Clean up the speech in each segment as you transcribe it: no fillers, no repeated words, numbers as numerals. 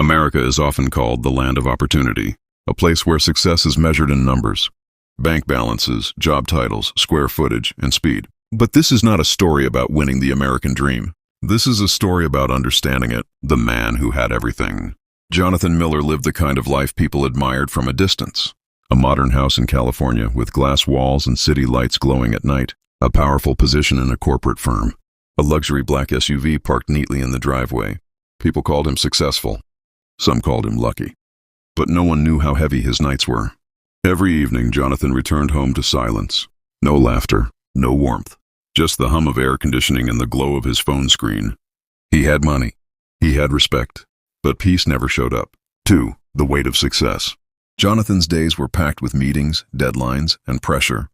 America is often called the land of opportunity, a place where success is measured in numbers, bank balances, job titles, square footage, and speed. But this is not a story about winning the American dream. This is a story about understanding it, the man who had everything. Jonathan Miller lived the kind of life people admired from a distance. A modern house in California with glass walls and city lights glowing at night, a powerful position in a corporate firm, a luxury black SUV parked neatly in the driveway. People called him successful. Some called him lucky. But no one knew how heavy his nights were. Every evening, Jonathan returned home to silence. No laughter, no warmth, just the hum of air conditioning and the glow of his phone screen. He had money. He had respect. But peace never showed up. 2. The weight of success. Jonathan's days were packed with meetings, deadlines, and pressure.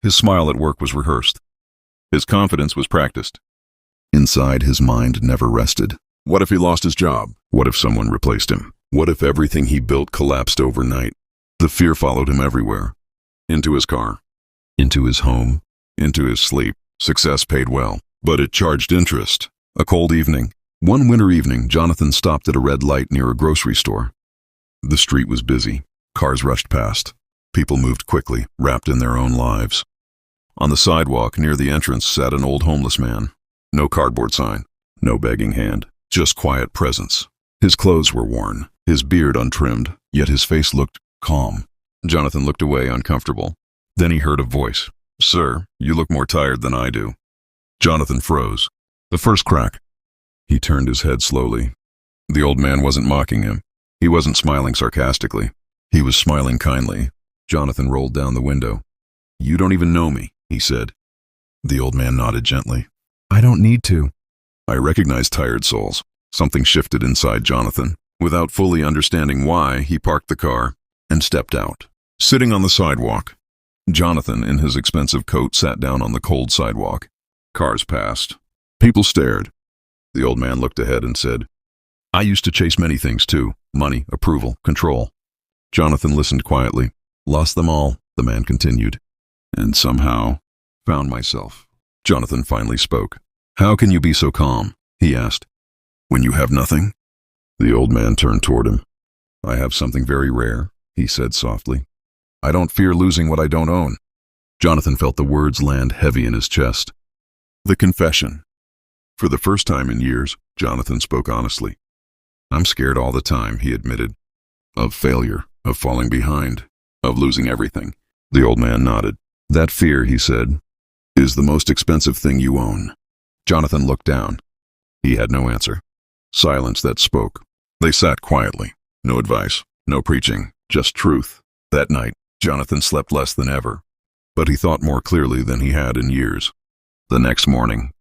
His smile at work was rehearsed. His confidence was practiced. Inside, his mind never rested. What if he lost his job? What if someone replaced him? What if everything he built collapsed overnight? The fear followed him everywhere. Into his car. Into his home. Into his sleep. Success paid well, but it charged interest. A cold evening. One winter evening, Jonathan stopped at a red light near a grocery store. The street was busy. Cars rushed past. People moved quickly, wrapped in their own lives. On the sidewalk near the entrance sat an old homeless man. No cardboard sign, no begging hand, just quiet presence. His clothes were worn, his beard untrimmed, yet his face looked calm. Jonathan looked away, uncomfortable. Then he heard a voice. "Sir, you look more tired than I do." Jonathan froze. The first crack. He turned his head slowly. The old man wasn't mocking him. He wasn't smiling sarcastically. He was smiling kindly. Jonathan rolled down the window. "You don't even know me," he said. The old man nodded gently. "I don't need to." I recognized tired souls. Something shifted inside Jonathan. Without fully understanding why, he parked the car and stepped out. Sitting on the sidewalk, Jonathan, in his expensive coat, sat down on the cold sidewalk. Cars passed. People stared. The old man looked ahead and said, "I used to chase many things too. Money, approval, control." Jonathan listened quietly. "Lost them all," the man continued. "And somehow found myself." Jonathan finally spoke. "How can you be so calm?" he asked. "When you have nothing?" The old man turned toward him. "I have something very rare," he said softly. "I don't fear losing what I don't own." Jonathan felt the words land heavy in his chest. The confession. For the first time in years, Jonathan spoke honestly. "I'm scared all the time," he admitted. "Of failure, of falling behind, of losing everything." The old man nodded. "That fear," he said, "is the most expensive thing you own." Jonathan looked down. He had no answer. Silence that spoke. They sat quietly. No advice, no preaching, just truth. That night, Jonathan slept less than ever, but he thought more clearly than he had in years. The next morning,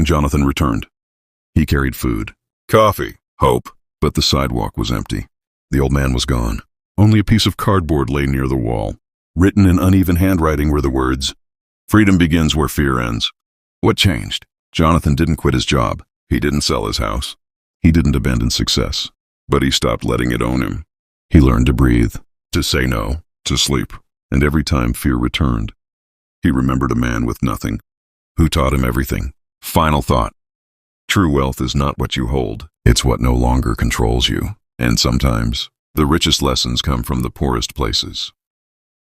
Jonathan returned. He carried food, coffee, hope, but the sidewalk was empty. The old man was gone. Only a piece of cardboard lay near the wall. Written in uneven handwriting were the words, "Freedom begins where fear ends." What changed? Jonathan didn't quit his job. He didn't sell his house. He didn't abandon success, but he stopped letting it own him. He learned to breathe, to say no, to sleep, and every time fear returned, he remembered a man with nothing, who taught him everything. Final thought. True wealth is not what you hold, it's what no longer controls you. And sometimes, the richest lessons come from the poorest places.